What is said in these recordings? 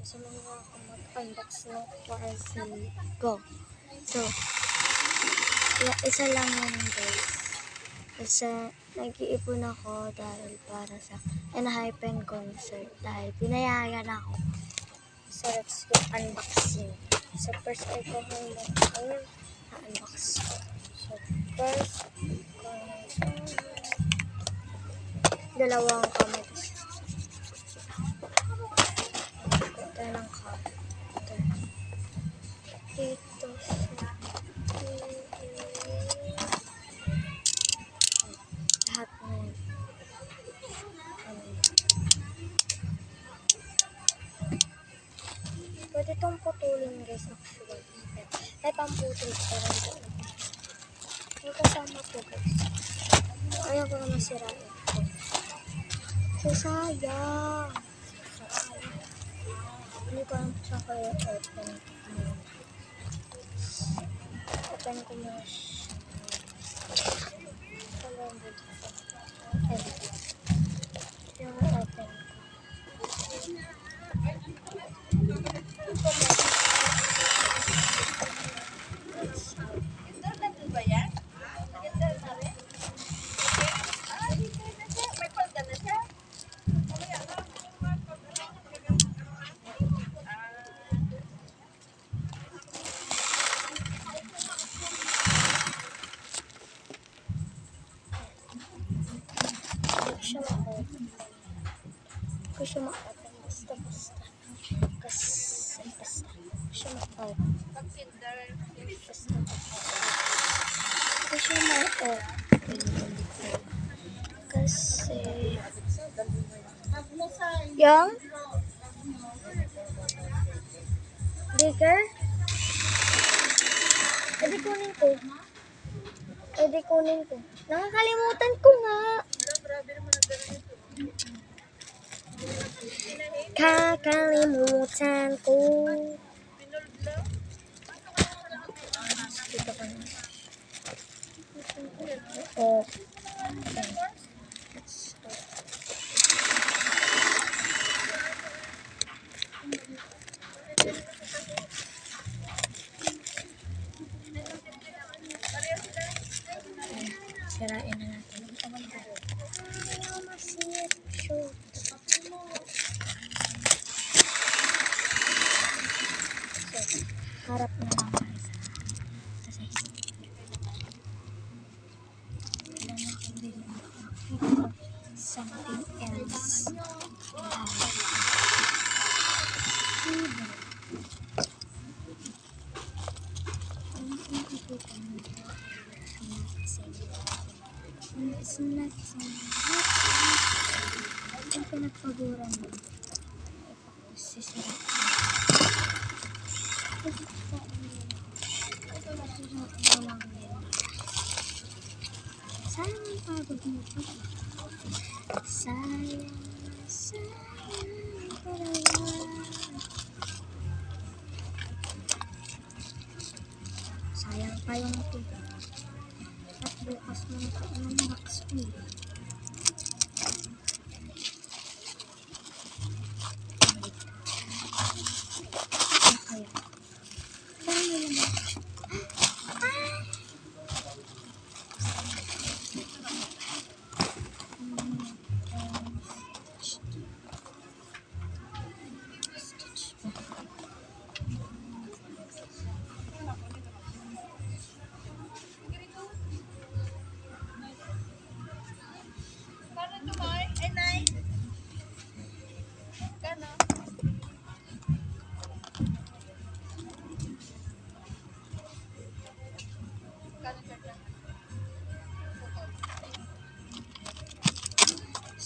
Samahan ako mag-unbox ng parcel ko. So, isa lang yan guys. Kasi nag-iipon ako dahil para sa Enhypen concert dahil pinayagan ako. So, let's do unboxing. So, first ay ko ngayon unbox ko. So, first, dalawang kamay. Ito ng kamay. Dito sa lahat na yun. Pwede itong putulin guys actually. Ay pamputol pero hindi. May kasama po guys. Ayaw ko na masirain ito. So sayang. Hindi ko alam sa kaya open. Open ko muna siya. Yung open ko. Ko siya ma-open basta kasi basta siya ma-open ko siya ma-open kasi yung bigger edi kunin ko nakakalimutan ko nga. Kakalimutan ko. Dito ko na. Oh. Sirain na natin. Masip. Shoot. Harap na lang guys. Kasi something else. It's not ang pinagpaguran mo. Sisira. Sayang ang pagod mo pa. Sayang talaga. Sayang pa yung ito. At bukas mo na ito ng box ko.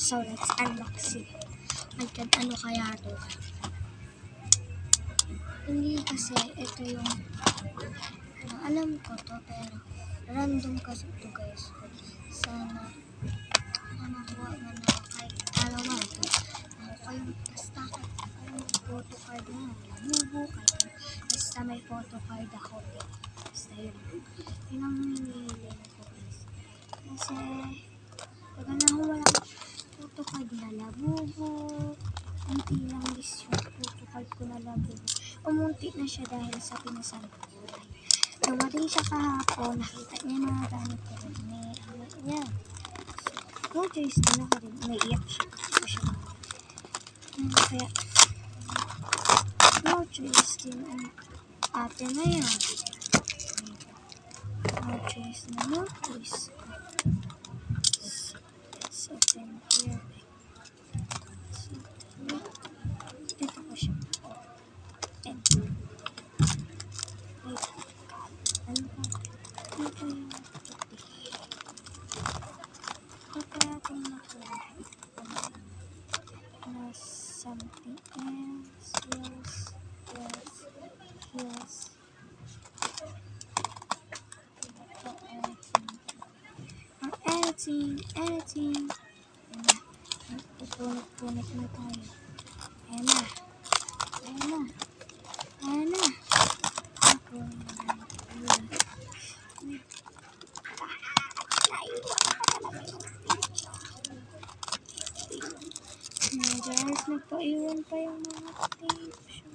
So let's unbox it. My God, ano kaya ito? Hindi kasi ito yung alam ko to pero random kasi ito guys. Sana makuha man ako kahit alam mo ito. Kayong basta kahit photo card na lamubo kahit basta may photo card ako. Basta yun. Yun ang hinihili ko guys. Kasi pag na wala photo card na lamubo Unti lang guys yung photocard ko na labo. Umunti na siya dahil sa pinasal ko. Dumating siya kahapon, nakita niya na gamit ko rin. May niya. So, no choice din ako rin. May iyak siya. Kasi siya kaya, no choice din ang ate na yan. No choice na no choice. So, then, here. So, dito ko siya. And, wait. Ano ba? Ano ba yung puti? Kaparating na ko. Something else. Yes. Editing. Punit na tayo. Ayan na. Ako guys, nagpaiwan pa yung mga tapes.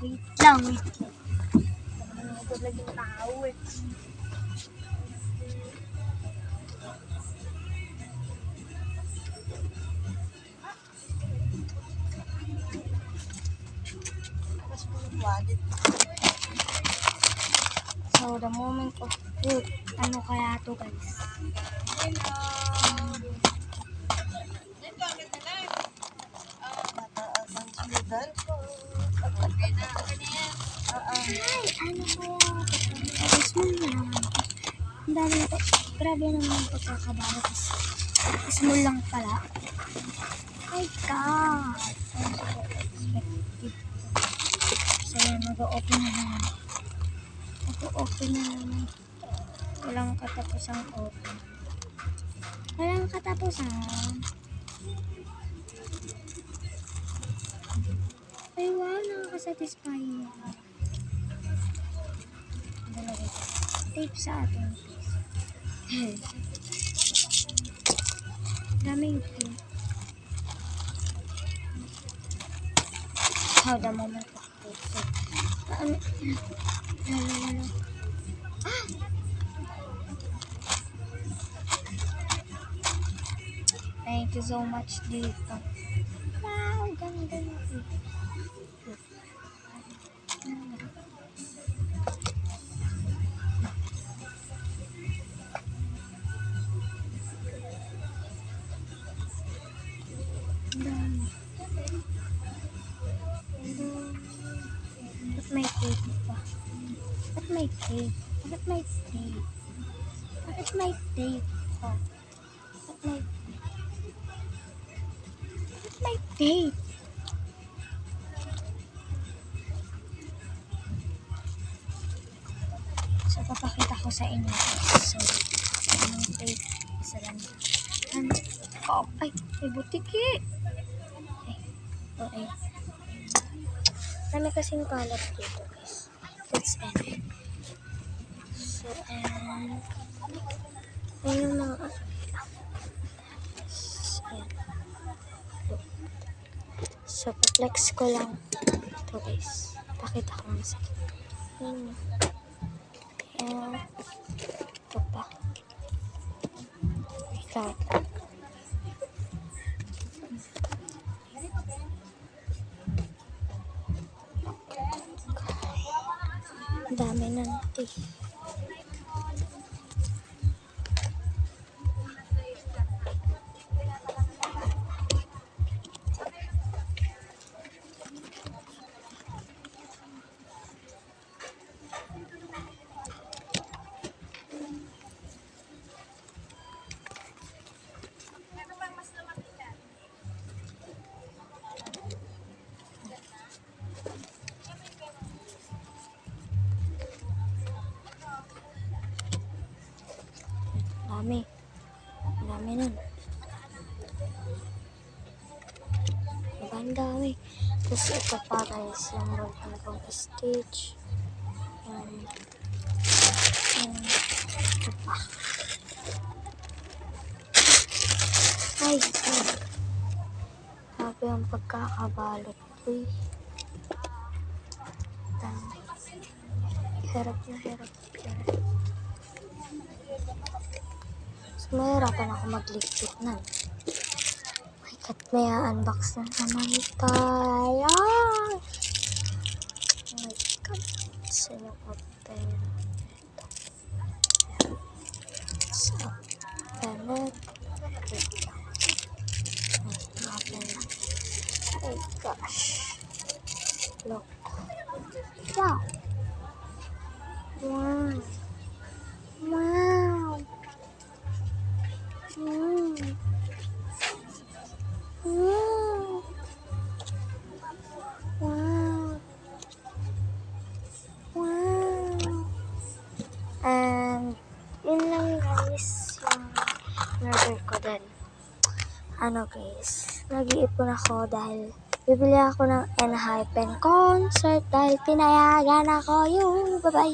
Wait lang. Laging tao eh. So, the moment of truth. Ano kaya to guys? Ay, ano kaya to? Small lang. Ang dami na to. Grabe naman yung pagkakabala. Small lang pala. My God! I'm so expected. So, yan. Mag-open na naman. Walang katapusang open. Ay, wow. Nakakasatisfy niya. Tape sa atin. Daming tape. How the moment of truth. Lalo. Thank you so much dito. Wow, ganda na ito. Ba't may tape pa? Ba't may tape? So, papakita ko sa inyo. So, yung tape. Isa lang. Ay, may butiki. Okay. Dami kasing kalat dito, guys. Let's end. So, ayun mga so, flex ko lang ito, guys. Pakita ko nga sa inyo. Ito pa. Ikaw. Dami na natin. Dami. Dami nun. Diba, ang dami. Tapos ito pa guys, yung ballpen kong Stitch. Ito pa. Ay! Sabi ang pagkakabalot. Uy. Dami. Hirap na hirap. So, mahirapan ako magligpit na. My God, may unbox na naman tayo. Oh my God. Saan yung open? Ito. So, open it. Wait lang. Open lang. Oh gosh. Look. Wow. Wow. Wow. Wow. Wow. And yun lang guys yung order ko din. Ano guys, nag-iipon ako dahil bibili ako ng Enhypen concert dahil pinayagan ako. Bye-bye.